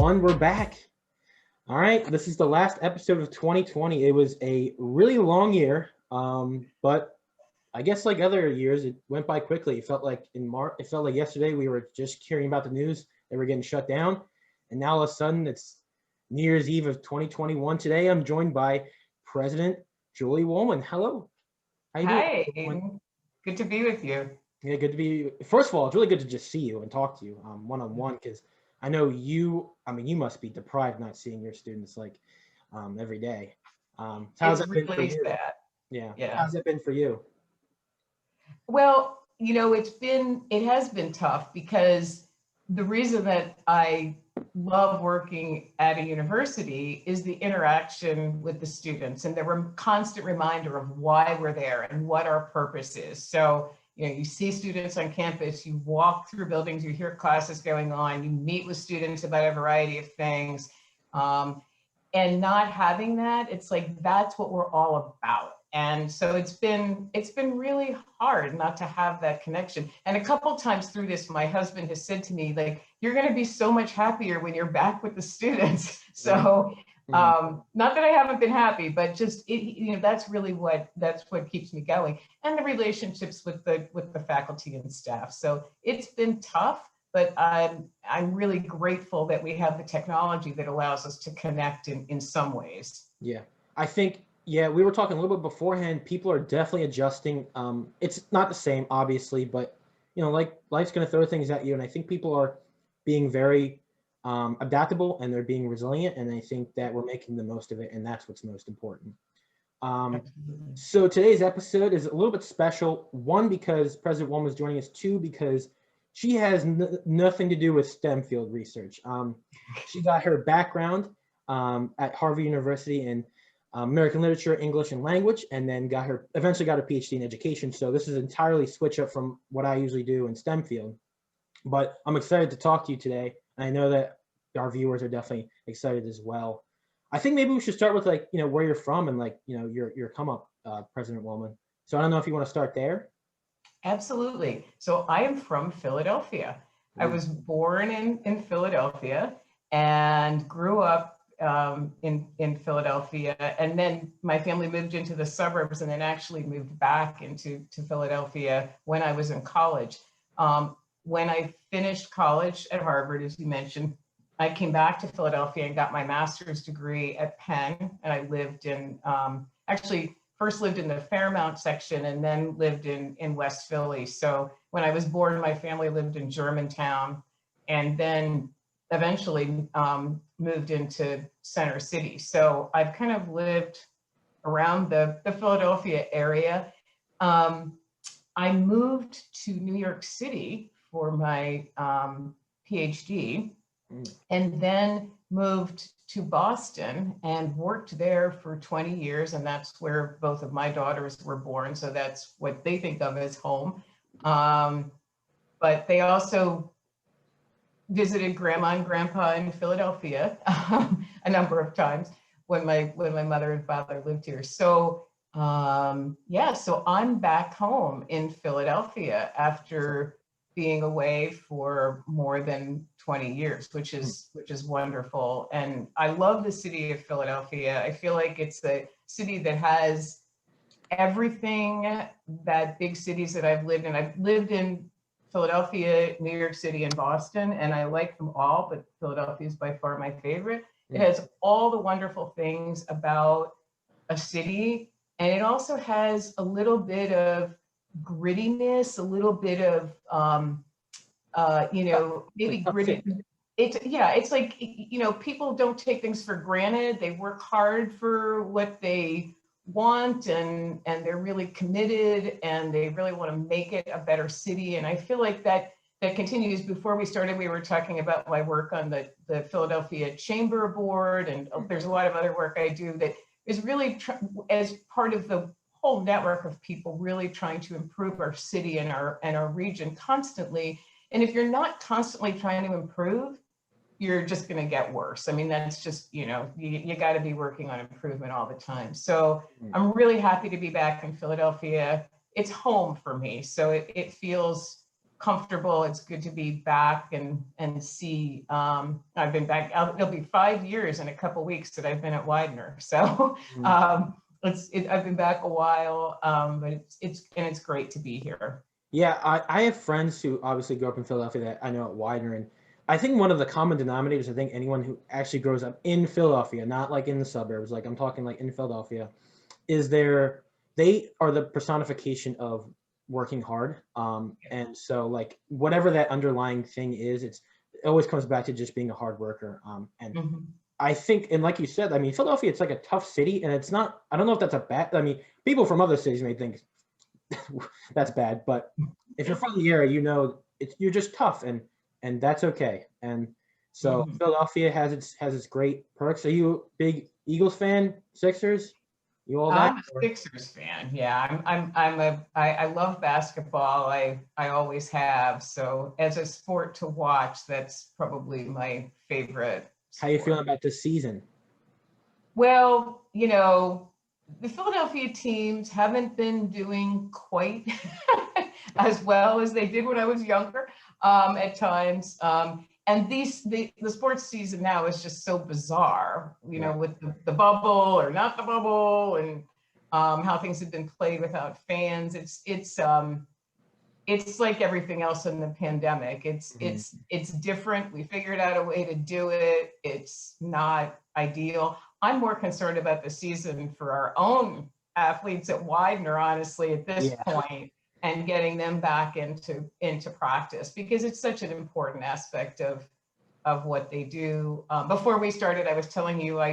everyone. We're back. All right, this is the last episode of 2020. It was a really long year, but I guess like other years, it went by quickly. It felt like in March. It felt like yesterday we were just hearing about the news that we're getting shut down, and now all of a sudden it's New Year's Eve of 2021. Today I'm joined by President Julie Wollman. Hello. How you doing? Hi, Aiden. Good to be with you. Yeah, good to be. First of all, it's really good to just see you and talk to you one on one because I know you. I mean, you must be deprived not seeing your students like every day. How's It's that been for really you? sad. Yeah, Yeah. how's it been for you? Well, it has been tough because the reason that I love working at a university is the interaction with the students and the constant reminder of why we're there and what our purpose is. So, you see students on campus, you walk through buildings, you hear classes going on, you meet with students about a variety of things. And not having that, it's like, that's what we're all about. And so it's been really hard not to have that connection. And a couple times through this, my husband has said to me, like, you're going to be so much happier when you're back with the students. So not that I haven't been happy, but just that's what keeps me going, and the relationships with the faculty and staff. So it's been tough, but I'm really grateful that we have the technology that allows us to connect in some ways. Yeah, I think. Yeah, we were talking a little bit beforehand. People are definitely adjusting. It's not the same, obviously, but like life's going to throw things at you, and I think people are being very adaptable and they're being resilient, and I think that we're making the most of it, and that's what's most important. So today's episode is a little bit special. One, because President Wollman is joining us. Two, because she has nothing to do with STEM field research. She got her background at Harvard University in American literature, English, and language, and then eventually got her Ph.D. in education. So this is entirely switch up from what I usually do in STEM field. But I'm excited to talk to you today. And I know that our viewers are definitely excited as well. I think maybe we should start with where you're from and your come up, President Wollman. So I don't know if you want to start there. Absolutely. So I am from Philadelphia. I was born in Philadelphia and grew up in Philadelphia, and then my family moved into the suburbs and then actually moved back to Philadelphia when I was in college. When I finished college at Harvard, as you mentioned, I came back to Philadelphia and got my master's degree at Penn, and I lived in actually first lived in the Fairmount section and then lived in West Philly. So when I was born, my family lived in Germantown, and then eventually moved into Center City. So I've kind of lived around the Philadelphia area. I moved to New York City for my Ph.D. and then moved to Boston and worked there for 20 years. And that's where both of my daughters were born. So that's what they think of as home. But they also visited grandma and grandpa in Philadelphia a number of times when my mother and father lived here. So so I'm back home in Philadelphia after being away for more than 20 years, which is wonderful. And I love the city of Philadelphia. I feel like it's a city that has everything that big cities that I've lived in. I've lived in Philadelphia, New York City, and Boston, and I like them all, but Philadelphia is by far my favorite. It has all the wonderful things about a city, and it also has a little bit of grittiness, a little bit of, maybe gritty. It's like, people don't take things for granted. They work hard for what they want, and they're really committed, and they really want to make it a better city. And I feel like that continues. Before we started, we were talking about my work on the Philadelphia Chamber Board, and there's a lot of other work I do that is really as part of the whole network of people really trying to improve our city and our region constantly. And if you're not constantly trying to improve, you're just going to get worse. I mean, that's just, you got to be working on improvement all the time. So I'm really happy to be back in Philadelphia. It's home for me. So it feels comfortable. It's good to be back and see. I've been back. It'll be 5 years in a couple weeks that I've been at Widener. So I've been back a while, but it's great to be here. Yeah, I have friends who obviously grew up in Philadelphia that I know at Widener, and I think one of the common denominators, I think anyone who actually grows up in Philadelphia, not like in the suburbs, like I'm talking like in Philadelphia, is they are the personification of working hard. And so like whatever that underlying thing is, it always comes back to just being a hard worker. And I think, and like you said, I mean, Philadelphia, it's like a tough city, and it's not, I don't know if that's a bad, I mean, people from other cities may think that's bad, but if you're from the area, you know, you're just tough, and that's okay. And so Philadelphia has its great perks. Are you a big Eagles fan? Sixers? You all that? I'm a Sixers fan. Yeah, I love basketball. I always have. So as a sport to watch, that's probably my favorite sport. How you feeling about this season? Well, you know, the Philadelphia teams haven't been doing quite as well as they did when I was younger at times. And the sports season now is just so bizarre, you know, with the bubble or not the bubble, and how things have been played without fans. It's like everything else in the pandemic. It's different. We figured out a way to do it. It's not ideal. I'm more concerned about the season for our own athletes at Widener, honestly, at this point, and getting them back into practice, because it's such an important aspect of what they do. Before we started, I was telling you I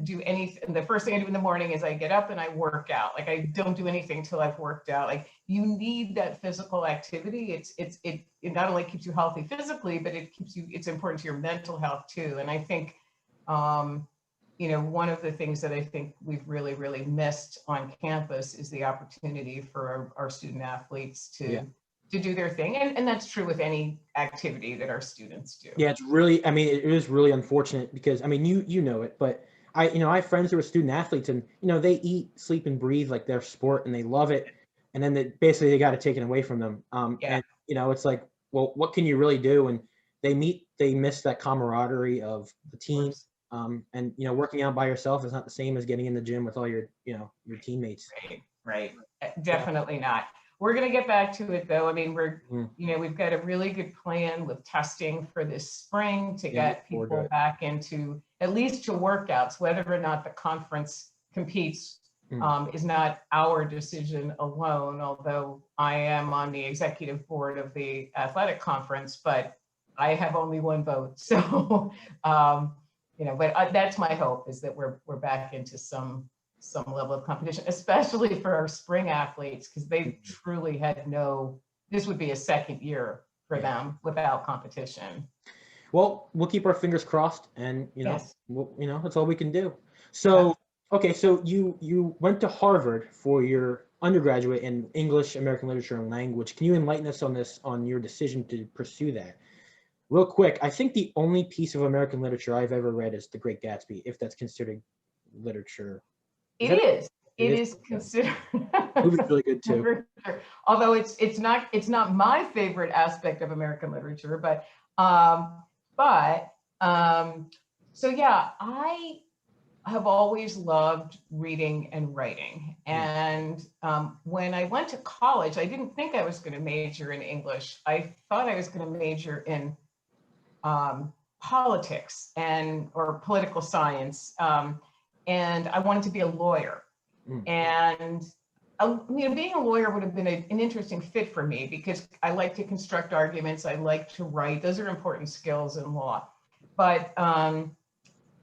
do anything. The first thing I do in the morning is I get up and I work out. Like, I don't do anything till I've worked out. Like, you need that physical activity. It not only keeps you healthy physically, but it's important to your mental health too. And I think, you know, one of the things that I think we've really, really missed on campus is the opportunity for our student athletes to do their thing. And that's true with any activity that our students do. Yeah, it's really, I mean, it is really unfortunate because, I mean, you know it, but I have friends who are student athletes, and, you know, they eat, sleep, and breathe like their sport, and they love it. And then basically they got it taken away from them. And, you know, it's like, well, what can you really do? And they miss that camaraderie of the team. And, you know, working out by yourself is not the same as getting in the gym with all your teammates. Right. Definitely not. We're going to get back to it though. I mean, we've got a really good plan with testing for this spring to get people back into at least to workouts. Whether or not the conference competes is not our decision alone, although I am on the executive board of the athletic conference, but I have only one vote. So, you know, but that's my hope, is that we're back into some level of competition, especially for our spring athletes, because they truly had this would be a second year for them without competition. Well, we'll keep our fingers crossed, and, you know, that's all we can do. So, okay, so you went to Harvard for your undergraduate in English, American Literature, and Language. Can you enlighten us on your decision to pursue that? Real quick, I think the only piece of American literature I've ever read is The Great Gatsby, if that's considered literature. It is considered. Movie's really good too. Although it's not my favorite aspect of American literature, but so yeah, I have always loved reading and writing. And when I went to college, I didn't think I was going to major in English. I thought I was going to major in politics or political science. And I wanted to be a lawyer. And you know, being a lawyer would have been an interesting fit for me, because I like to construct arguments. I like to write. Those are important skills in law. But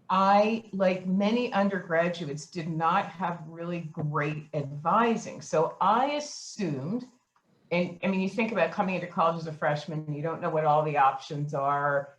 I, like many undergraduates, did not have really great advising. So I assumed, and I mean, you think about coming into college as a freshman, you don't know what all the options are.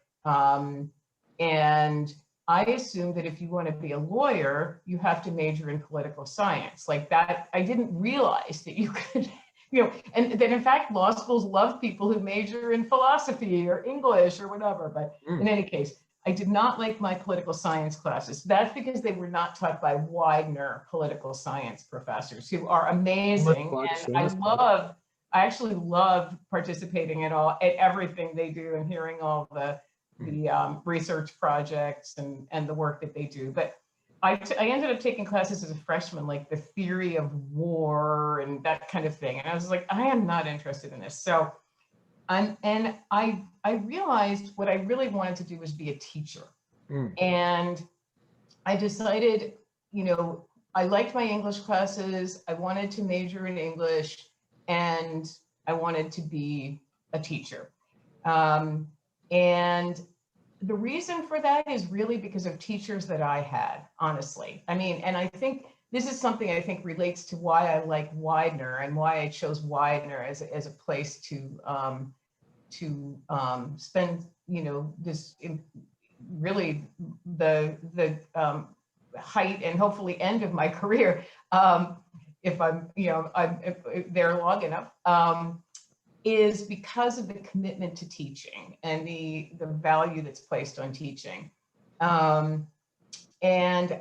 And I assumed that if you want to be a lawyer, you have to major in political science. Like that, I didn't realize that you could, you know, and that in fact, law schools love people who major in philosophy or English or whatever. But in any case, I did not like my political science classes. That's because they were not taught by Widener political science professors, who are amazing. And I love I actually love participating at everything they do and hearing all the research projects and the work that they do. But I ended up taking classes as a freshman, like the theory of war and that kind of thing. And I was like, I am not interested in this. So, and I realized what I really wanted to do was be a teacher. And I decided, you know, I liked my English classes. I wanted to major in English, and I wanted to be a teacher. And the reason for that is really because of teachers that I had, honestly. I mean, and I think this is something I think relates to why I like Widener and why I chose Widener as a place to spend, you know, this really the height and hopefully end of my career, if I'm, you know, if there long enough. Is because of the commitment to teaching and the value that's placed on teaching. And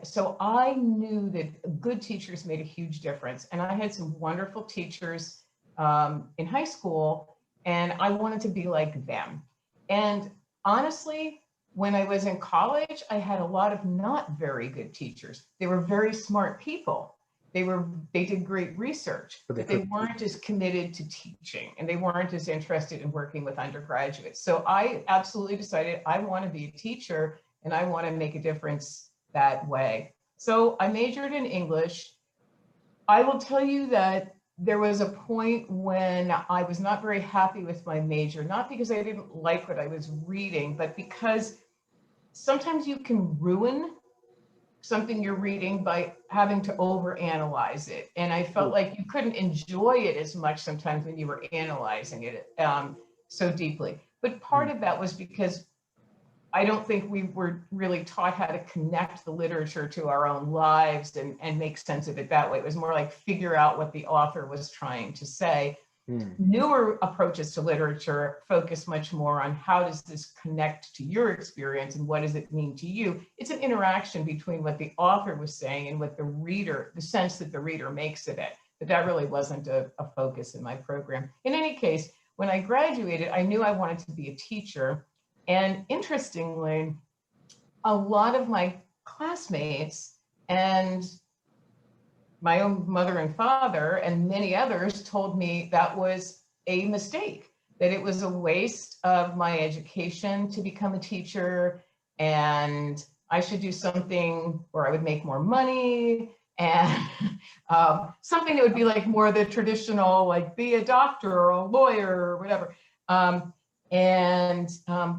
so I knew that good teachers made a huge difference. And I had some wonderful teachers in high school, and I wanted to be like them. And honestly, when I was in college, I had a lot of not very good teachers. They were very smart people. They did great research, but they weren't as committed to teaching, and they weren't as interested in working with undergraduates. So I absolutely decided I want to be a teacher and I want to make a difference that way. So I majored in English. I will tell you that there was a point when I was not very happy with my major, not because I didn't like what I was reading, but because sometimes you can ruin something you're reading by having to overanalyze it. And I felt like you couldn't enjoy it as much sometimes when you were analyzing it so deeply. But part of that was because I don't think we were really taught how to connect the literature to our own lives and make sense of it that way. It was more like figure out what the author was trying to say. Newer approaches to literature focus much more on how does this connect to your experience and what does it mean to you. It's an interaction between what the author was saying and what the reader, the sense that the reader makes of it. But that really wasn't a focus in my program. In any case, when I graduated, I knew I wanted to be a teacher. And interestingly, a lot of my classmates and my own mother and father and many others told me that was a mistake, that it was a waste of my education to become a teacher, and I should do something where I would make more money, and something that would be like more the traditional, like be a doctor or a lawyer or whatever.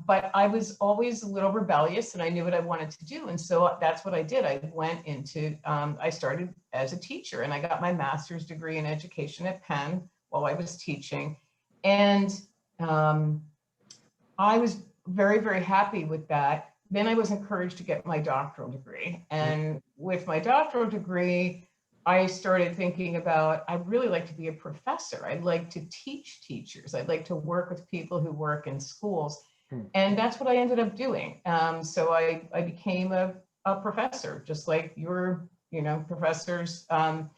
But I was always a little rebellious, and I knew what I wanted to do. And so that's what I did. I went into, I started as a teacher, and I got my master's degree in education at Penn while I was teaching. And I was very, very happy with that. Then I was encouraged to get my doctoral degree. And with my doctoral degree, I started thinking about, I'd really like to be a professor. I'd like to teach teachers. I'd like to work with people who work in schools. And that's what I ended up doing. So I became a professor, just like your, you know, professors. And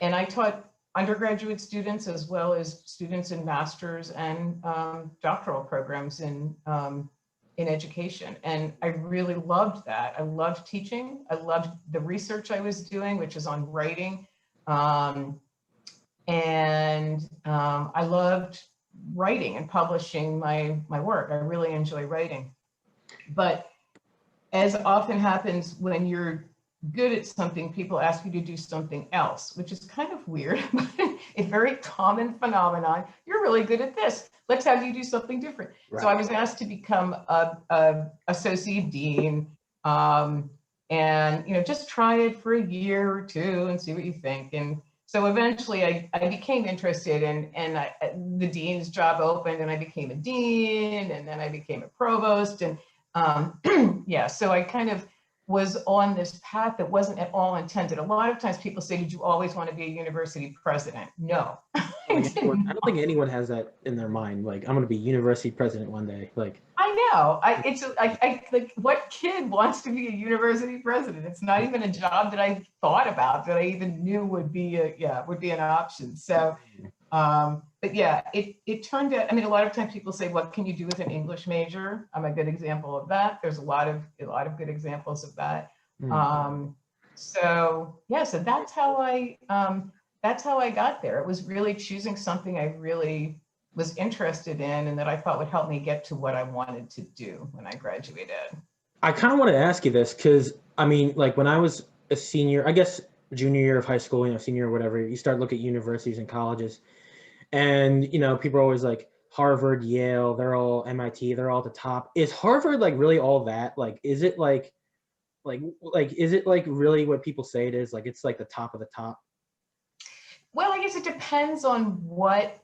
I taught undergraduate students as well as students in master's and doctoral programs in education. And I really loved that. I loved teaching. I loved the research I was doing, which is on writing. I loved writing and publishing my work. I really enjoy writing. But as often happens when you're good at something, people ask you to do something else, which is kind of weird, but a very common phenomenon. You're really good at this. Let's have you do something different. Right. So I was asked to become a associate dean, and you know, just try it for a year or two and see what you think. And so eventually I became interested, and the dean's job opened, and I became a dean, and then I became a provost, and yeah. So I kind of was on this path that wasn't at all intended. A lot of times people say, did you always want to be a university president? No, I I don't think anyone has that in their mind. Like, I'm going to be university president one day. Like, I know. I like, what kid wants to be a university president? It's not even a job that I thought about, that I even knew would be an option. So, but yeah, it turned out. I mean, a lot of times people say, "What can you do with an English major?" I'm a good example of that. There's a lot of good examples of that. So yeah, so that's how I got there. It was really choosing something I really was interested in and that I thought would help me get to what I wanted to do when I graduated. I kind of want to ask you this because, I mean, like when I was a senior, I guess junior year of high school, senior or whatever, you start looking at universities and colleges, and people are always like Harvard, Yale, they're all MIT, they're all at the top. Is Harvard like really all that? Like, is it like is it like really what people say it is? Like, it's like the top of the top? Well, I guess it depends on what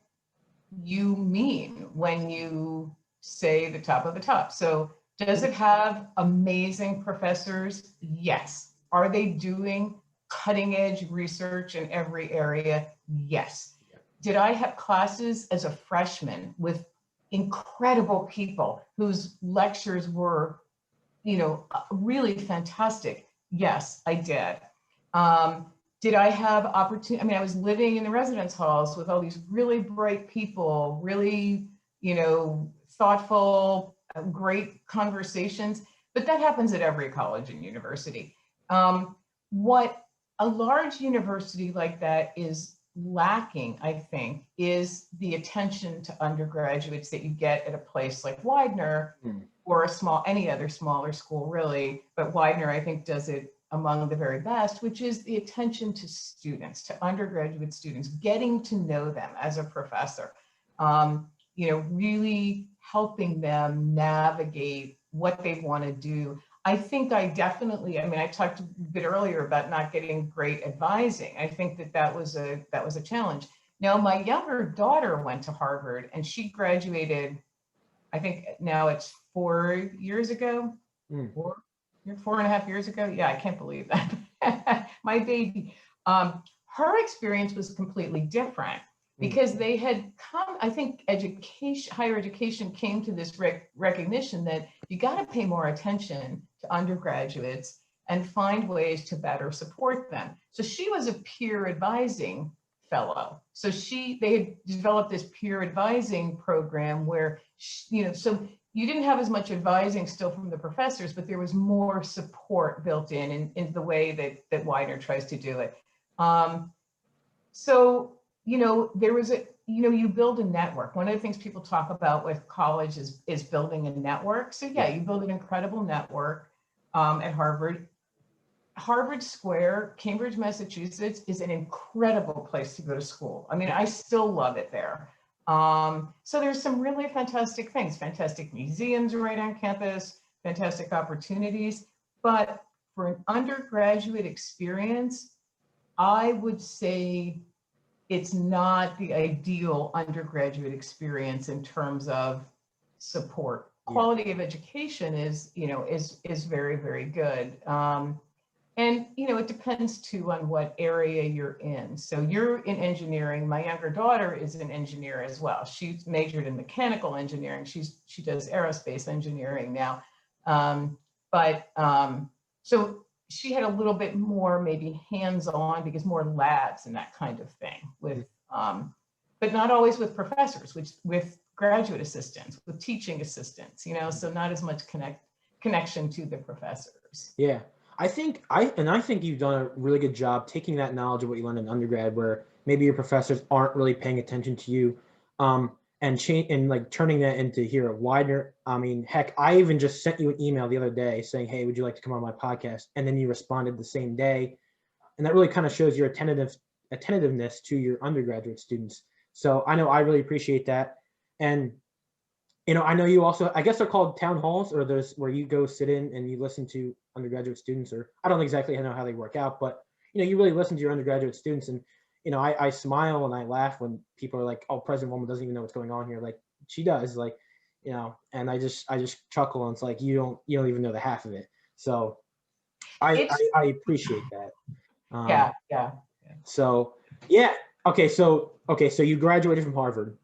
you mean when you say the top of the top. So does it have amazing professors? Yes. Are they doing cutting edge research in every area? Yes. Did I have classes as a freshman with incredible people whose lectures were, really fantastic? Yes, I did. Did I have opportunity? I mean, I was living in the residence halls with all these really bright people, really, thoughtful, great conversations, but that happens at every college and university. What a large university like that is lacking, I think, is the attention to undergraduates that you get at a place like Widener or any other smaller school, really. But Widener, I think, does it among the very best, which is the attention to students, to undergraduate students, getting to know them as a professor, really helping them navigate what they want to do. I think I talked a bit earlier about not getting great advising. I think that was a challenge. Now, my younger daughter went to Harvard and she graduated, I think now it's 4 years ago, 4.5 years ago. Yeah, I can't believe that. My baby. Her experience was completely different because they had come, I think higher education came to this recognition that you got to pay more attention to undergraduates and find ways to better support them. So she was a peer advising fellow. So they had developed this peer advising program where, so you didn't have as much advising still from the professors, but there was more support built in the way that Widener tries to do it. So, there was you build a network. One of the things people talk about with college is building a network. So yeah, you build an incredible network at Harvard. Harvard Square, Cambridge, Massachusetts is an incredible place to go to school. I mean, I still love it there. So there's some really fantastic things, fantastic museums right on campus, fantastic opportunities. But for an undergraduate experience, I would say it's not the ideal undergraduate experience in terms of support. Quality of education is very, very good. And, it depends too on what area you're in. So you're in engineering. My younger daughter is an engineer as well. She's majored in mechanical engineering. She does aerospace engineering now. So she had a little bit more maybe hands-on because more labs and that kind of thing but not always with professors, with graduate assistants, with teaching assistants, so not as much connection to the professors. Yeah. I think you've done a really good job taking that knowledge of what you learned in undergrad, where maybe your professors aren't really paying attention to you, and like turning that into here at Widener. I mean, heck, I even just sent you an email the other day saying, "Hey, would you like to come on my podcast?" And then you responded the same day, and that really kind of shows your attentiveness to your undergraduate students. So I know I really appreciate that, and I know you also, I guess they're called town halls, or there's where you go sit in and you listen to undergraduate students, or I don't exactly know how they work out, but you really listen to your undergraduate students, and I smile and I laugh when people are like, "Oh, President Wollman doesn't even know what's going on here." Like, she does, like, and I just chuckle, and it's like you don't even know the half of it. So I appreciate that. Yeah. So yeah, Okay, so you graduated from Harvard.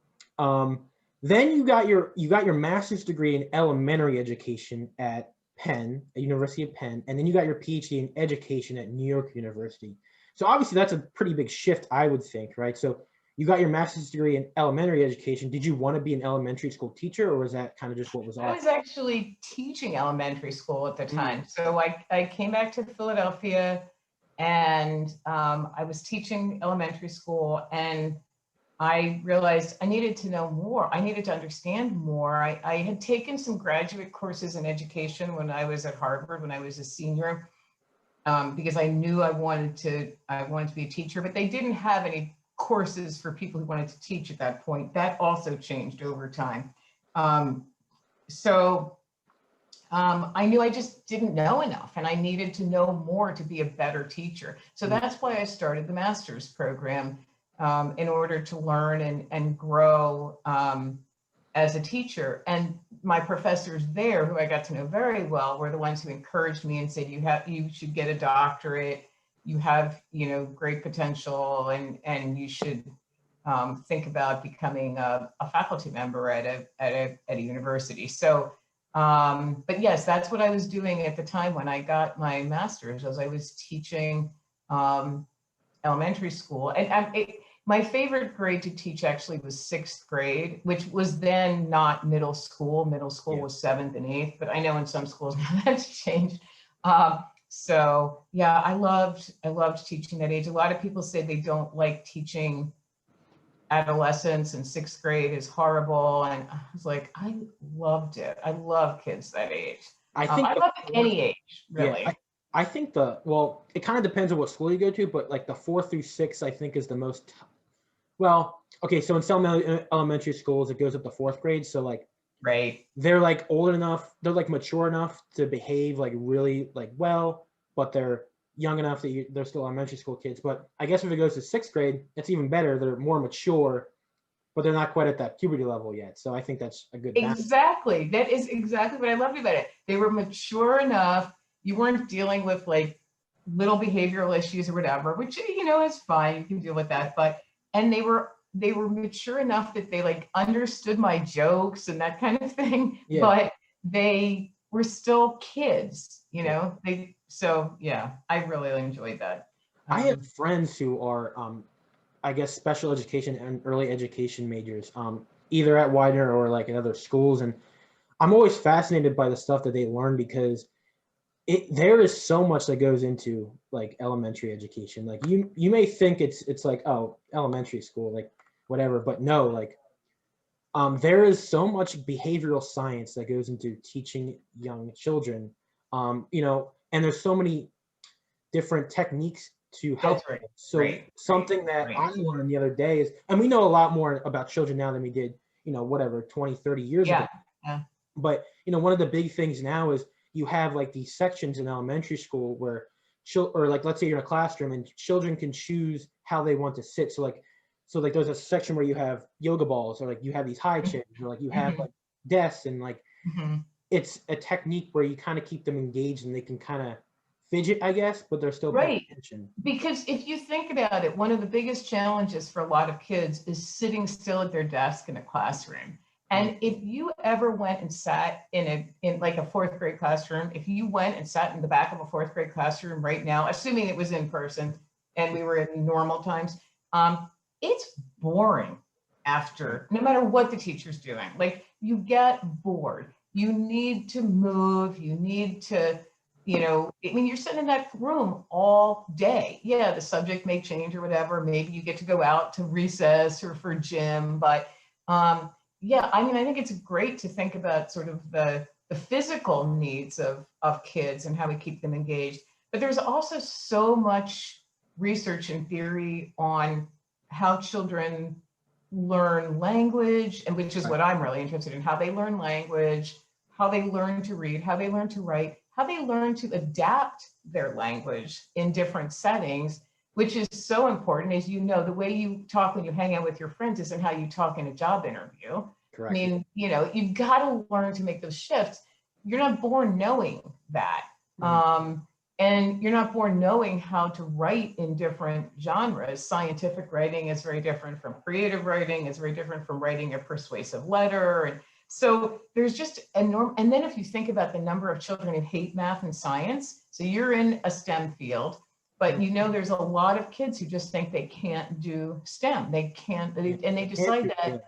Then you got your master's degree in elementary education at Penn, at University of Penn, and then you got your PhD in education at New York University. So obviously that's a pretty big shift, I would think, right? So you got your master's degree in elementary education. Did you want to be an elementary school teacher, or was that kind of just what was I offered? was actually teaching elementary school at the Mm, time. So I came back to Philadelphia and I was teaching elementary school, and I realized I needed to know more. I needed to understand more. I had taken some graduate courses in education when I was at Harvard, when I was a senior, because I knew I wanted to be a teacher, but they didn't have any courses for people who wanted to teach at that point. That also changed over time. Um, so I knew I just didn't know enough, and I needed to know more to be a better teacher. So mm, that's why I started the master's program, in order to learn and grow as a teacher. And my professors there, who I got to know very well, were the ones who encouraged me and said, you should get a doctorate. You have, great potential, and you should think about becoming a faculty member at a university. So, but yes, that's what I was doing at the time when I got my master's, as I was teaching elementary school. And my favorite grade to teach actually was sixth grade, which was then not middle school. Middle school yeah. was seventh and eighth, but I know in some schools now that's changed. So yeah, I loved teaching that age. A lot of people say they don't like teaching adolescence, and sixth grade is horrible. And I was like, I loved it. I love kids that age. I think I the love fourth, any age, yeah, really. I think well, it kind of depends on what school you go to, but like the 4th through 6th, I think is the most. Well, okay, so in some elementary schools, it goes up to 4th grade. So like Right. they're like old enough, they're like mature enough to behave like really like well, but they're young enough that they're still elementary school kids. But I guess if it goes to 6th grade, it's even better. They're more mature, but they're not quite at that puberty level yet. So I think that's a good balance. Exactly. That is exactly what I loved about it. They were mature enough. You weren't dealing with like little behavioral issues or whatever, which is fine. You can deal with that. And they were mature enough that they like understood my jokes and that kind of thing, Yeah, but they were still kids, yeah. so yeah, I really enjoyed that. I have Um, friends who are, I guess, special education and early education majors, either at Widener or like in other schools, and I'm always fascinated by the stuff that they learn because there is so much that goes into like elementary education. Like you may think it's like, oh, elementary school, like whatever, but no, like there is so much behavioral science that goes into teaching young children, and there's so many different techniques to help that's right. them. So Right. Right. something that I Right. learned the other day is, and we know a lot more about children now than we did, whatever, 20, 30 years ago. Yeah. Yeah. But, one of the big things now is you have like these sections in elementary school where or like, let's say you're in a classroom and children can choose how they want to sit. So like there's a section where you have yoga balls, or like you have these high chairs, or like you have Hmm. like desks, and like Hmm. it's a technique where you kind of keep them engaged and they can kind of fidget, I guess, but they're still paying Right. attention. Because if you think about it, one of the biggest challenges for a lot of kids is sitting still at their desk in a classroom. Mm. And if you ever went and sat in like a fourth grade classroom, if you went and sat in the back of a fourth grade classroom right now, assuming it was in person and we were in normal times, it's boring after, no matter what the teacher's doing. Like you get bored. You need to move. You need to, I mean, you're sitting in that room all day. Yeah, the subject may change or whatever. Maybe you get to go out to recess or for gym, but yeah, I mean, I think it's great to think about sort of the physical needs of kids and how we keep them engaged. But there's also so much research and theory on how children learn language, and which is Right. what I'm really interested in, how they learn language, how they learn to read, how they learn to write, how they learn to adapt their language in different settings, which is so important. As you know, the way you talk when you hang out with your friends isn't how you talk in a job interview. I Correct. mean, you've got to learn to make those shifts. You're not born knowing that. Mhm. And you're not born knowing how to write in different genres. Scientific writing is very different from creative writing. It's very different from writing a persuasive letter. And so there's just enormous, and then if you think about the number of children who hate math and science, so you're in a STEM field, but you know there's a lot of kids who just think they can't do STEM. They can't, and they decide that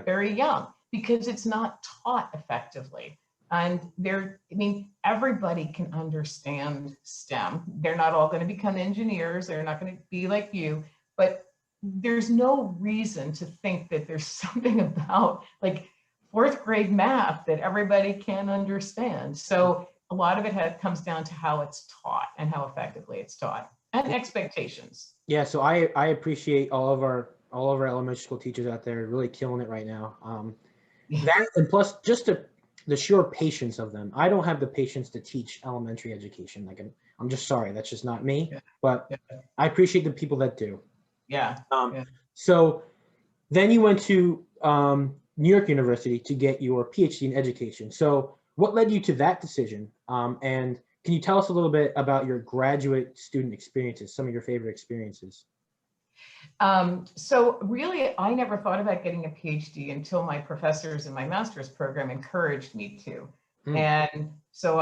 very young because it's not taught effectively. And everybody can understand STEM. They're not all going to become engineers. They're not going to be like you, but there's no reason to think that there's something about like fourth grade math that everybody can understand. So a lot of it comes down to how it's taught and how effectively it's taught and expectations. Yeah, so I appreciate all of our elementary school teachers out there really killing it right now. That, and plus just the sheer patience of them. I don't have the patience to teach elementary education. Like I'm just sorry, that's just not me. But I appreciate the people that do. Yeah. So then you went to New York University to get your Ph.D. in education. So what led you to that decision? And can you tell us a little bit about your graduate student experiences, some of your favorite experiences? So really, I never thought about getting a PhD until my professors in my master's program encouraged me to. And so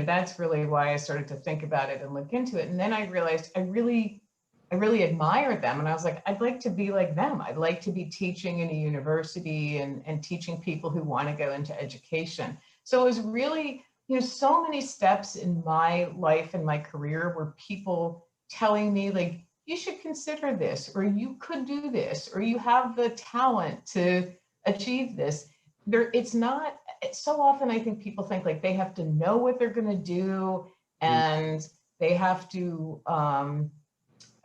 that's really why I started to think about it and look into it. And then I realized I really admired them. And I was like, I'd like to be like them. I'd like to be teaching in a university and teaching people who want to go into education. So it was really, so many steps in my life and my career were people telling me like, you should consider this, or you could do this, or you have the talent to achieve this. It's not, so often I think people think like they have to know what they're going to do and they have to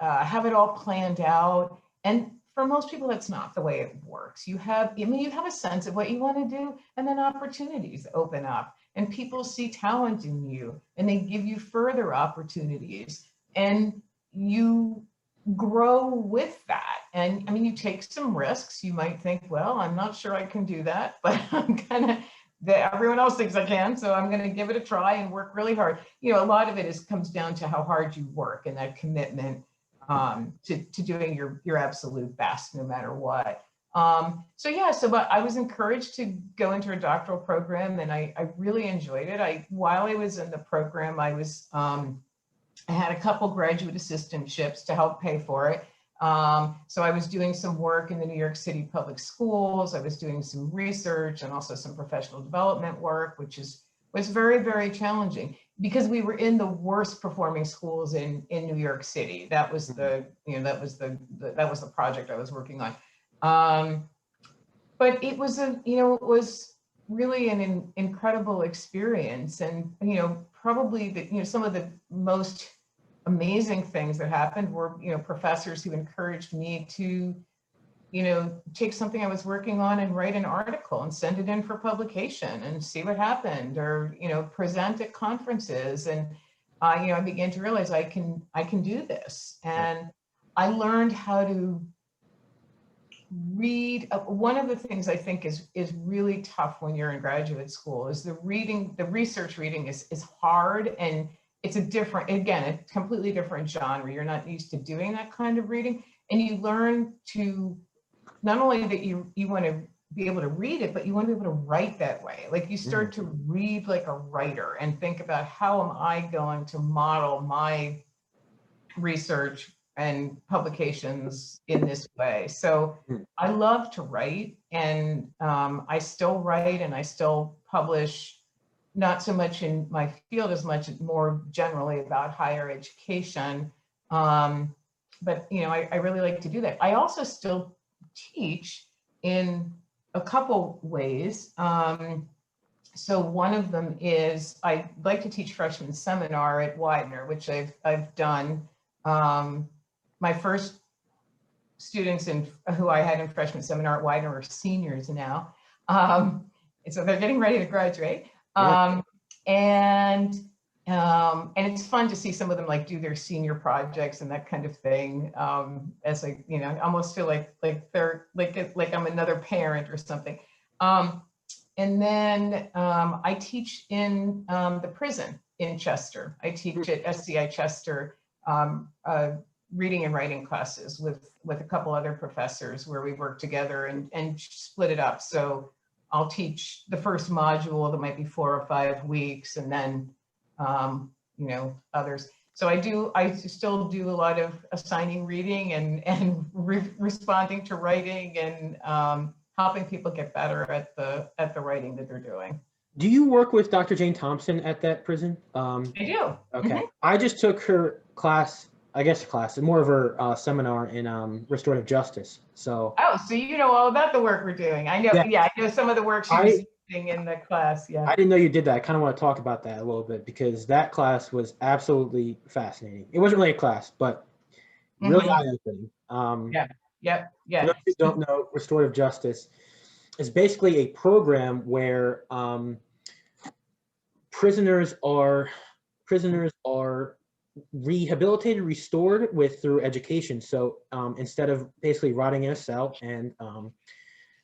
have it all planned out. And for most people, that's not the way it works. You have a sense of what you want to do, and then opportunities open up and people see talent in you and they give you further opportunities and you grow with that. And you take some risks. You might think, well, I'm not sure I can do that, but everyone else thinks I can, so I'm going to give it a try and work really hard. A lot of it comes down to how hard you work and that commitment to doing your absolute best, no matter what. But I was encouraged to go into a doctoral program, and I really enjoyed it. While I was in the program, I had a couple graduate assistantships to help pay for it. So I was doing some work in the New York City public schools. I was doing some research and also some professional development work, which was very, very challenging because we were in the worst performing schools in New York City. That was the project I was working on. But it was it was really an incredible experience, and probably some of the most amazing things that happened were professors who encouraged me to take something I was working on and write an article and send it in for publication and see what happened, or present at conferences. And I began to realize I can do this. And I learned how to read. One of the things I think is really tough when you're in graduate school is the research reading is hard, and it's a completely different genre. You're not used to doing that kind of reading, and you learn to not only that you want to be able to read it, but you want to be able to write that way. Like you start to read like a writer and think about how am I going to model my research and publications in this way. So I love to write, and I still write and I still publish, not so much in my field as much more generally about higher education. But I really like to do that. I also still teach in a couple ways. So one of them is I like to teach freshman seminar at Widener, which I've done. My first students who I had in freshman seminar at Widener are seniors now. So they're getting ready to graduate. And it's fun to see some of them like do their senior projects and that kind of thing. As I almost feel like they're like I'm another parent or something. And then I teach in the prison in Chester. I teach at SCI Chester reading and writing classes with a couple other professors where we work together and split it up. So I'll teach the first module that might be 4 or 5 weeks, and then others. So I still do a lot of assigning reading and responding to writing and helping people get better at the writing that they're doing. Do you work with Dr. Jane Thompson at that prison? I do. Okay. I just took her class, more of her seminar in restorative justice. So. Oh, so you know all about the work we're doing. I know. Yeah, I know some of the work she was using in the class. Yeah. I didn't know you did that. I kind of want to talk about that a little bit because that class was absolutely fascinating. It wasn't really a class, but really eye-opening. Yeah. For those who don't know, restorative justice is basically a program where prisoners are rehabilitated, restored through education. So instead of basically rotting in a cell, and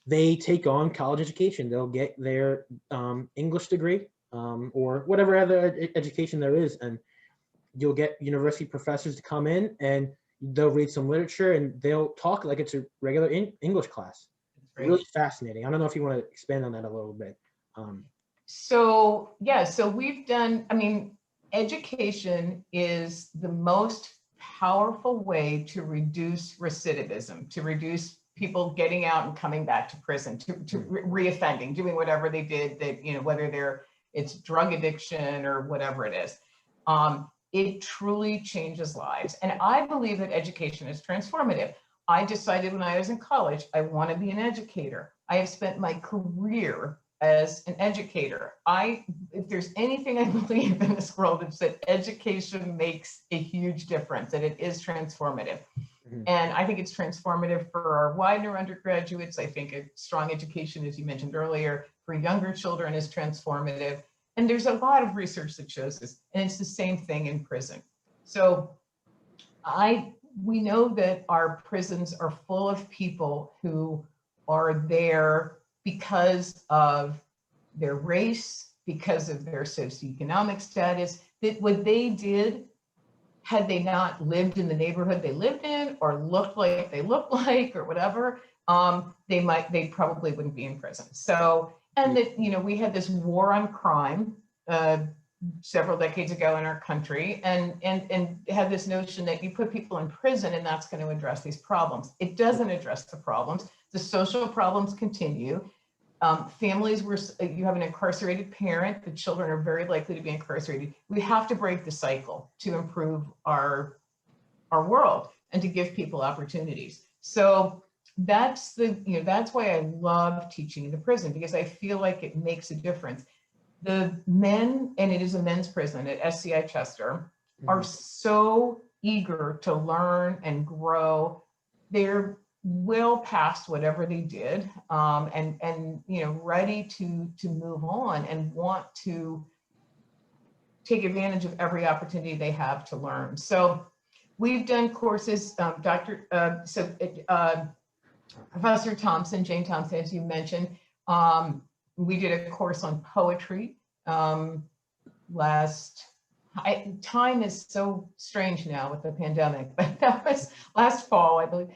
they take on college education. They'll get their English degree or whatever other education there is, and you'll get university professors to come in and they'll read some literature and they'll talk like it's a regular English class. Really fascinating. I don't know if you want to expand on that a little bit. So we've done, education is the most powerful way to reduce recidivism, to reduce people getting out and coming back to prison, to reoffending, doing whatever they did, that, whether it's drug addiction or whatever it is. It truly changes lives. And I believe that education is transformative. I decided when I was in college, I want to be an educator. I have spent my career as an educator. If there's anything I believe in this world, it's that education makes a huge difference, that it is transformative. And I think it's transformative for our Widener undergraduates. I think a strong education, as you mentioned earlier, for younger children is transformative. And there's a lot of research that shows this, and it's the same thing in prison. So we know that our prisons are full of people who are there because of their race, because of their socioeconomic status, that what they did, had they not lived in the neighborhood they lived in or looked like they looked like or whatever, they probably wouldn't be in prison. So, and that, we had this war on crime several decades ago in our country, and had this notion that you put people in prison and that's going to address these problems. It doesn't address the problems. The social problems continue. Families where you have an incarcerated parent, the children are very likely to be incarcerated. We have to break the cycle to improve our world and to give people opportunities. So that's why I love teaching in the prison, because I feel like it makes a difference. The men, and it is a men's prison at SCI Chester, are so eager to learn and grow. They're well past whatever they did, and ready to move on and want to take advantage of every opportunity they have to learn. So we've done courses, Professor Thompson, Jane Thompson, as you mentioned, we did a course on poetry time is so strange now with the pandemic, but that was last fall, I believe.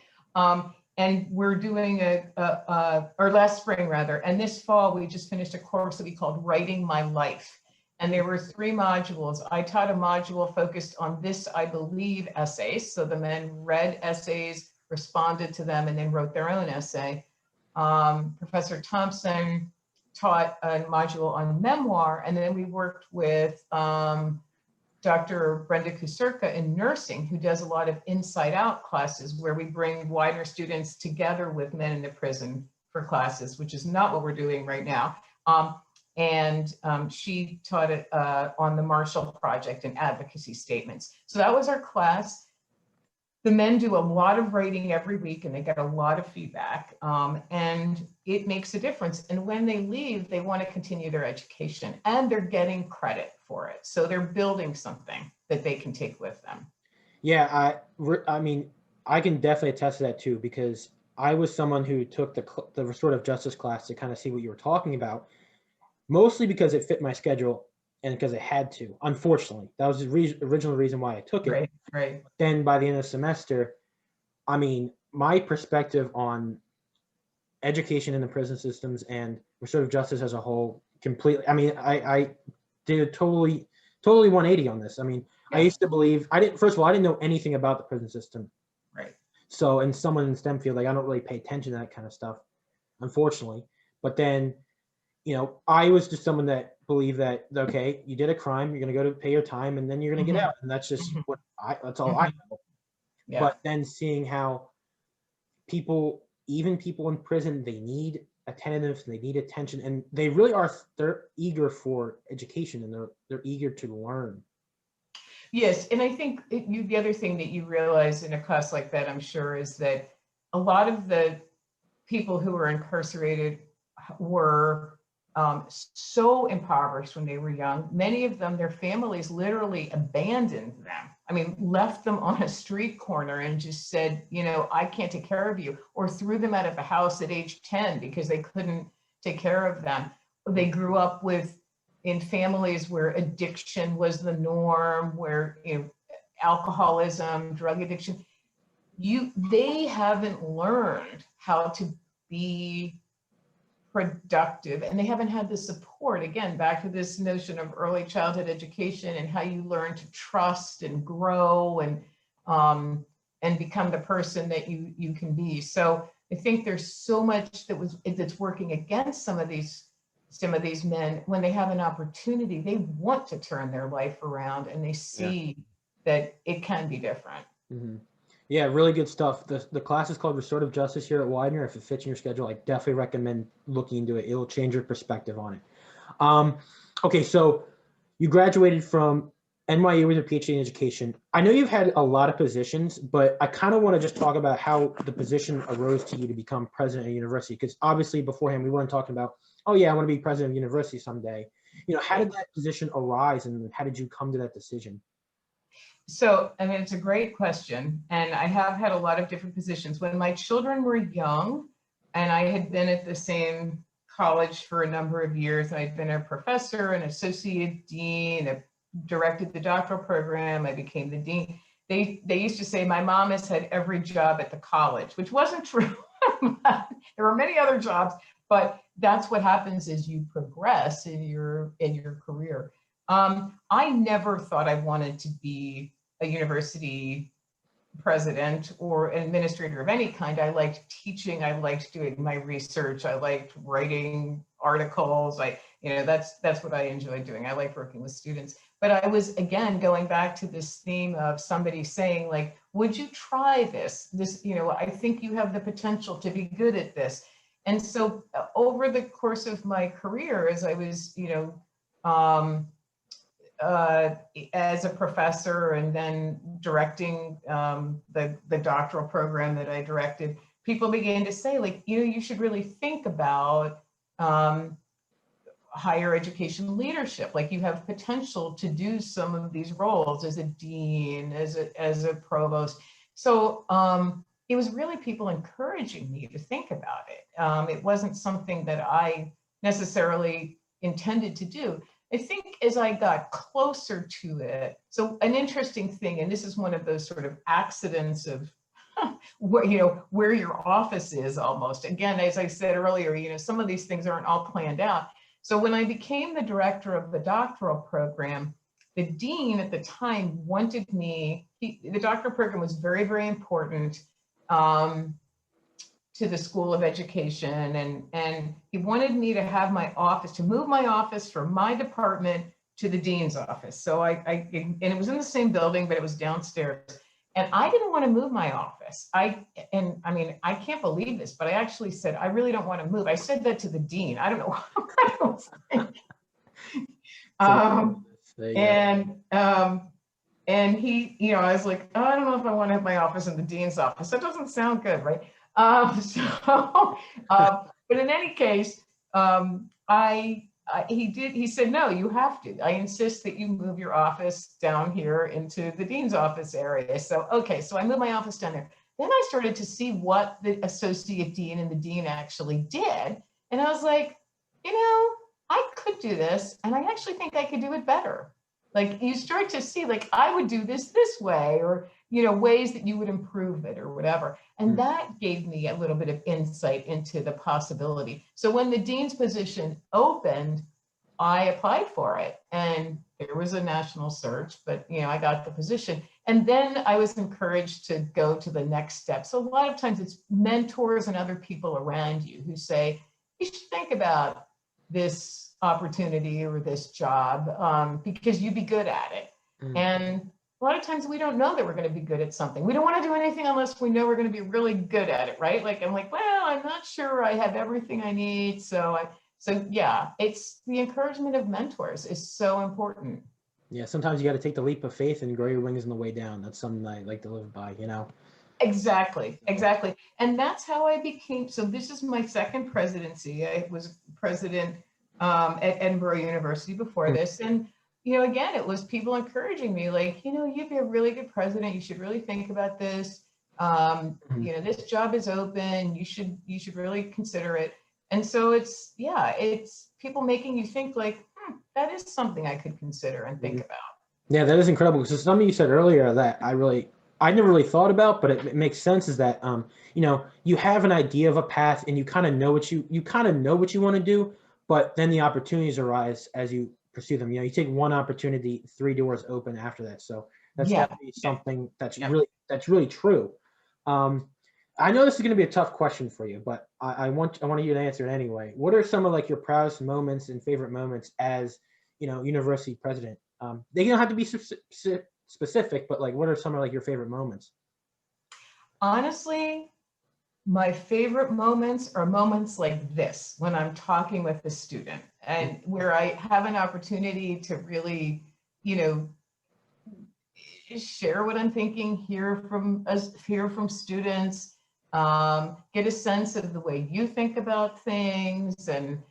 And we're doing or last spring rather, and this fall we just finished a course that we called Writing My Life. And there were 3 modules. I taught a module focused on this, I believe, essays. So the men read essays, responded to them, and then wrote their own essay. Professor Thompson taught a module on memoir, and then we worked with Dr. Brenda Kusurka in nursing, who does a lot of inside out classes where we bring Widener students together with men in the prison for classes, which is not what we're doing right now. She taught it on the Marshall Project and advocacy statements. So that was our class. The men do a lot of writing every week and they get a lot of feedback, and it makes a difference. And when they leave, they want to continue their education and they're getting credit for it. So they're building something that they can take with them. Yeah, I mean, I can definitely attest to that too, because I was someone who took the restorative justice class to kind of see what you were talking about, mostly because it fit my schedule. and because it had to, unfortunately. That was the original reason why I took it. Right, right. Then by the end of the semester, I mean, my perspective on education in the prison systems and restorative justice as a whole completely, I mean, I did a totally 180 on this. I mean, I Yeah. used to believe, first of all, I didn't know anything about the prison system. Right. So, and someone in STEM field, like, I don't really pay attention to that kind of stuff, unfortunately. But then, you know, I was just someone that believed that, okay, you did a crime, you're going to go to pay your time, and then you're going to get out. And that's just Mhm. that's all I know. Yeah. But then seeing how people, even people in prison, they need attentiveness, they need attention, and they really are, they're eager for education, and they're eager to learn. Yes, and I think the other thing that you realize in a class like that, I'm sure, is that a lot of the people who were incarcerated were so impoverished when they were young. Many of them, their families literally abandoned them. I mean, left them on a street corner and just said, you know, I can't take care of you, or threw them out of the house at age 10 because they couldn't take care of them. They grew up in families where addiction was the norm, where, you know, alcoholism, drug addiction. They haven't learned how to be productive, and they haven't had the support. Again, back to this notion of early childhood education and how you learn to trust and grow and become the person that you can be. So I think there's so much that's working against some of these men. When they have an opportunity, they want to turn their life around, and they see that it can be different. Mm-hmm. Yeah, really good stuff. The class is called Restorative Justice here at Widener. If it fits in your schedule, I definitely recommend looking into it. It'll change your perspective on it. Okay, so you graduated from NYU with a PhD in education. I know you've had a lot of positions, but I kind of want to just talk about how the position arose to you to become president of a university, because obviously beforehand we weren't talking about, oh yeah, I want to be president of a university someday. You know, how did that position arise, and how did you come to that decision? So, I mean, it's a great question. And I have had a lot of different positions. When my children were young, and I had been at the same college for a number of years, I'd been a professor, an associate dean, I directed the doctoral program, I became the dean. They used to say my mom has had every job at the college, which wasn't true. There were many other jobs, but that's what happens as you progress in your career. I never thought I wanted to be a university president or an administrator of any kind. I liked teaching. I liked doing my research. I liked writing articles. That's what I enjoyed doing. I liked working with students. But I was, again, going back to this theme of somebody saying, like, would you try this? I think you have the potential to be good at this. And so over the course of my career, as I was, as a professor and then directing the doctoral program that I directed, people began to say, like, you should really think about higher education leadership. Like, you have potential to do some of these roles as a dean, as a provost. So it was really people encouraging me to think about it. It wasn't something that I necessarily intended to do. I think as I got closer to it, so an interesting thing, and this is one of those sort of accidents of where your office is almost. Again, as I said earlier, some of these things aren't all planned out. So when I became the director of the doctoral program, the dean at the time wanted me, the doctoral program was very, very important to the School of Education, and he wanted me to have my office, to move my office from my department to the dean's office. So and it was in the same building, but it was downstairs. And I didn't want to move my office. I can't believe this, but I actually said, I really don't want to move. I said that to the dean. I don't know what I was thinking. And he, I was like, oh, I don't know if I want to have my office in the dean's office. That doesn't sound good, right? But in any case, he said, no, you have to. I insist that you move your office down here into the dean's office area. So, okay, so I moved my office down there. Then I started to see what the associate dean and the dean actually did. And I was like, I could do this, and I actually think I could do it better. Like you start to see, like I would do this way, or ways that you would improve it or whatever. And that gave me a little bit of insight into the possibility. So when the dean's position opened, I applied for it, and there was a national search, but I got the position. And then I was encouraged to go to the next step. So a lot of times it's mentors and other people around you who say, you should think about this opportunity or this job because you'd be good at it. And a lot of times we don't know that we're going to be good at something. We don't want to do anything unless we know we're going to be really good at it, right? Like I'm like, well, I'm not sure I have everything I need. So yeah, it's the encouragement of mentors is so important. Yeah, sometimes you got to take the leap of faith and grow your wings on the way down. That's something I like to live by, Exactly. And that's how I became. So this is my second presidency. I was president at Edinburgh University before this. And, again, it was people encouraging me like, you'd be a really good president. You should really think about this. This job is open. You should really consider it. And so it's people making you think like, that is something I could consider and think about. Yeah, that is incredible. So something you said earlier that I never really thought about, but it makes sense is that, you have an idea of a path and you kind of know what you want to do, but then the opportunities arise as you pursue them. You take one opportunity, 3 doors open after that. So that's definitely something that's really true. I know this is going to be a tough question for you, but I want you to answer it anyway. What are some of like your proudest moments and favorite moments as, university president? They don't have to be specific, but like, what are some of like your favorite moments? Honestly, my favorite moments are moments like this, when I'm talking with a student and where I have an opportunity to really, share what I'm thinking, hear from students, get a sense of the way you think about things. And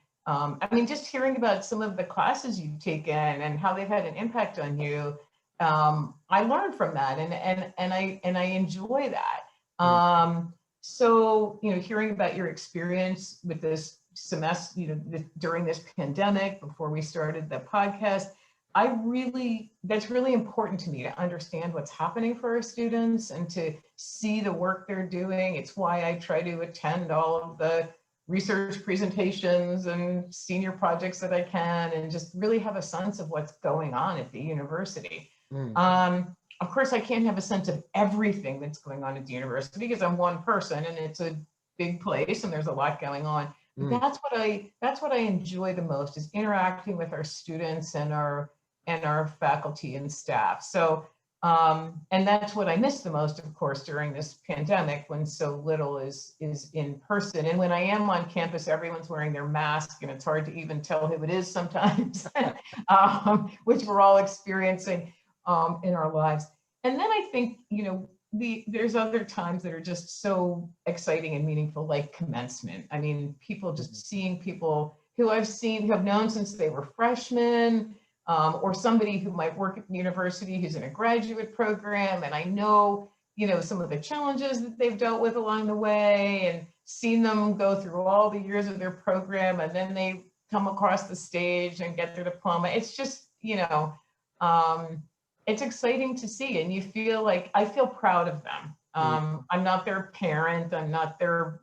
just hearing about some of the classes you've taken and how they've had an impact on you. I learned from that, and I enjoy that. So, hearing about your experience with this semester, during this pandemic, before we started the podcast, that's really important to me to understand what's happening for our students and to see the work they're doing. It's why I try to attend all of the research presentations and senior projects that I can, and just really have a sense of what's going on at the university. Of course, I can't have a sense of everything that's going on at the university because I'm one person and it's a big place and there's a lot going on. That's what I enjoy the most, is interacting with our students and our faculty and staff. So, and that's what I miss the most, of course, during this pandemic, when so little is in person. And when I am on campus, everyone's wearing their mask and it's hard to even tell who it is sometimes, which we're all experiencing in our lives. And then I think, there's other times that are just so exciting and meaningful, like commencement. I mean, seeing people who have known since they were freshmen, or somebody who might work at the university who's in a graduate program. And I know, some of the challenges that they've dealt with along the way, and seen them go through all the years of their program, and then they come across the stage and get their diploma. It's just, it's exciting to see, and I feel proud of them. I'm not their parent, I'm not their,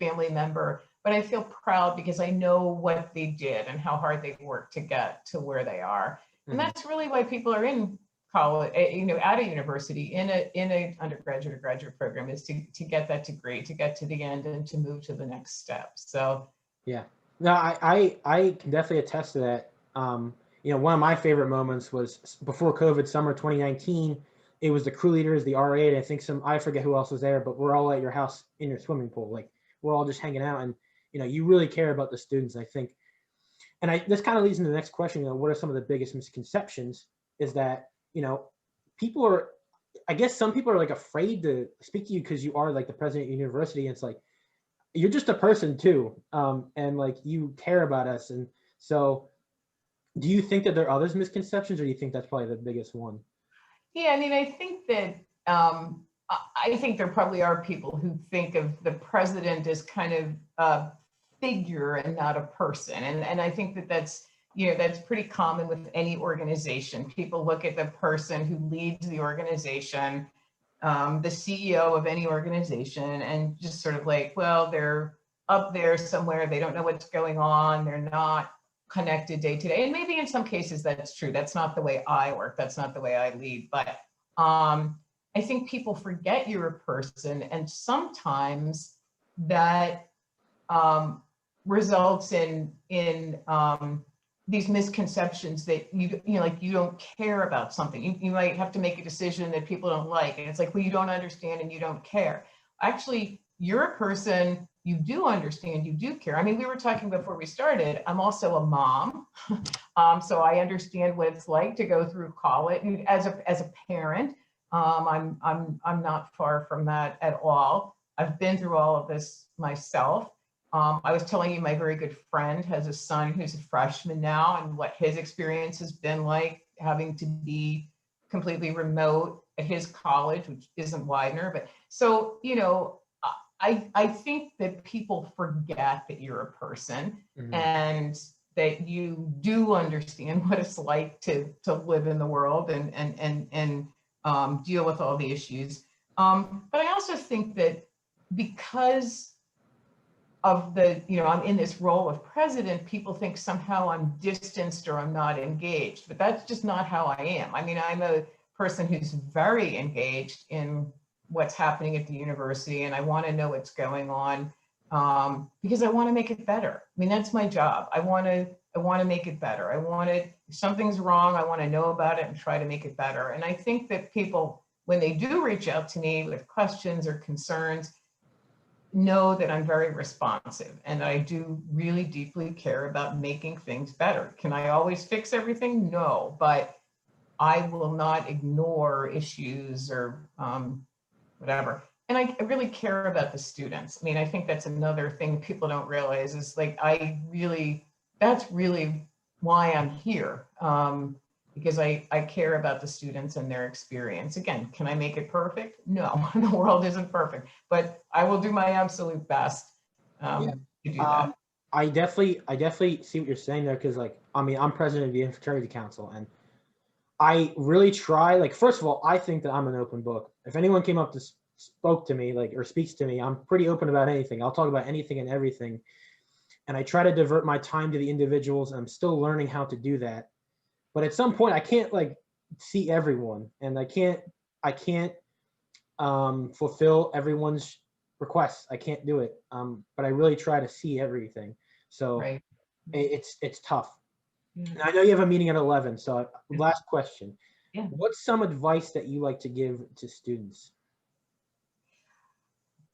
family member, but I feel proud because I know what they did and how hard they worked to get to where they are. And that's really why people are in college, at a university, in a undergraduate or graduate program, is to get that degree, to get to the end and to move to the next step. So yeah, no, I can definitely attest to that. One of my favorite moments was before COVID, summer 2019. It was the crew leaders, the RA, and I think I forget who else was there, but we're all at your house in your swimming pool. Like, we're all just hanging out, and you really care about the students, I think. And this kind of leads into the next question. What are some of the biggest misconceptions? Is that people are, I guess some people are like afraid to speak to you because you are like the president of the university, and it's like, you're just a person too, and like, you care about us. And so, do you think that there are other misconceptions, or do you think that's probably the biggest one? Yeah, I think that I think there probably are people who think of the president as kind of figure and not a person. And I think that that's, that's pretty common with any organization. People look at the person who leads the organization, the CEO of any organization, and just sort of like, well, they're up there somewhere. They don't know what's going on. They're not connected day to day. And maybe in some cases that's true. That's not the way I work. That's not the way I lead. But I think people forget you're a person, and sometimes that results in these misconceptions that you don't care about something. You might have to make a decision that people don't like, and it's like, well, you don't understand and you don't care. Actually, you're a person. You do understand, you do care. I mean, we were talking before we started, I'm also a mom. So I understand what it's like to go through college. And as a parent, I'm not far from that at all. I've been through all of this myself. I was telling you, my very good friend has a son who's a freshman now, and what his experience has been like having to be completely remote at his college, which isn't Widener. But so, I think that people forget that you're a person, mm-hmm. and that you do understand what it's like to live in the world and deal with all the issues. But I also think that because of I'm in this role of president, people think somehow I'm distanced or I'm not engaged, but that's just not how I am. I mean, I'm a person who's very engaged in what's happening at the university, and I want to know what's going on because I want to make it better. I mean, that's my job. I want to make it better. If something's wrong, I want to know about it and try to make it better. And I think that people, when they do reach out to me with questions or concerns, know that I'm very responsive, and I do really deeply care about making things better. Can I always fix everything? No, but I will not ignore issues or whatever. And I really care about the students. I mean, I think that's another thing people don't realize is like, that's really why I'm here, because I care about the students and their experience. Again, can I make it perfect? No, the world isn't perfect, but I will do my absolute best to do that. I definitely see what you're saying there, because I'm president of the Fraternity Council, and I really try, first of all, I think that I'm an open book. If anyone came up to spoke to me, or speaks to me, I'm pretty open about anything. I'll talk about anything and everything. And I try to divert my time to the individuals, and I'm still learning how to do that. But at some point I can't see everyone, and I can't fulfill everyone's requests. I can't do it. But I really try to see everything. So right. It's tough. And I know you have a meeting at 11, so last question. Yeah. What's some advice that you like to give to students?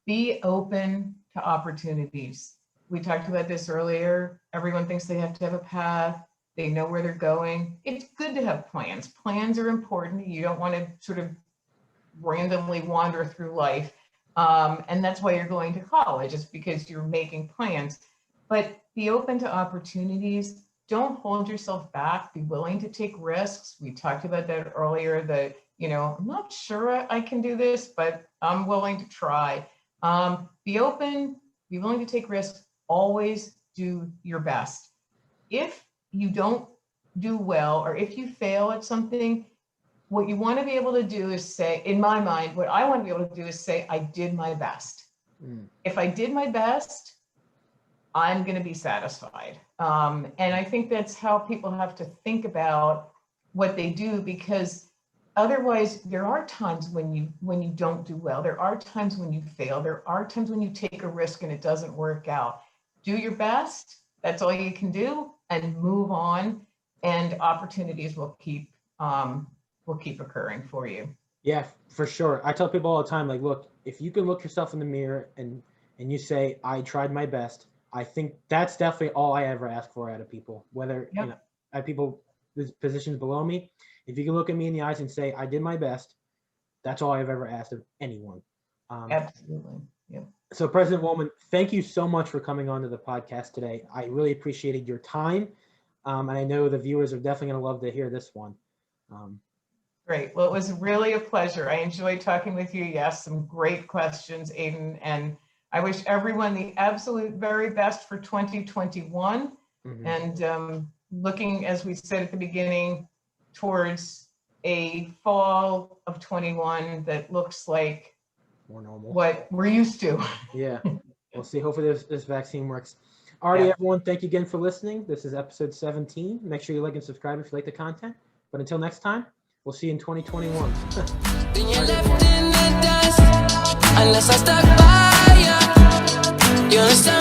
Be open to opportunities. We talked about this earlier. Everyone thinks they have to have a path. They know where they're going. It's good to have plans. Plans are important. You don't want to sort of randomly wander through life. And that's why you're going to college, is because you're making plans. But be open to opportunities. Don't hold yourself back. Be willing to take risks. We talked about that earlier, that, I'm not sure I can do this, but I'm willing to try. Be open, be willing to take risks. Always do your best. If you don't do well, or if you fail at something, what you want to be able to do is say, in my mind, what I want to be able to do is say, I did my best. If I did my best, I'm going to be satisfied. And I think that's how people have to think about what they do, because otherwise there are times when you don't do well. There are times when you fail. There are times when you take a risk and it doesn't work out. Do your best. That's all you can do, and move on, and opportunities will keep occurring for you. Yeah, for sure. I tell people all the time, look, if you can look yourself in the mirror and you say, I tried my best, I think that's definitely all I ever ask for out of people, whether, I have people with positions below me. If you can look at me in the eyes and say, I did my best, that's all I've ever asked of anyone. Absolutely. Yeah. So President Wollman, thank you so much for coming on to the podcast today. I really appreciated your time. And I know the viewers are definitely going to love to hear this one. Great. Well, it was really a pleasure. I enjoyed talking with you. You asked some great questions, Aiden, and I wish everyone the absolute very best for 2021. Mhm. And looking, as we said at the beginning, towards a fall of 21 that looks like More normal. what we're used to. Yeah, we'll see. Hopefully this vaccine works. Alrighty, Yeah. everyone, thank you again for listening. This is episode 17. Make sure you like and subscribe if you like the content. But until next time, we'll see you in 2021. Then you're left in the dust unless I stuck by you. You understand?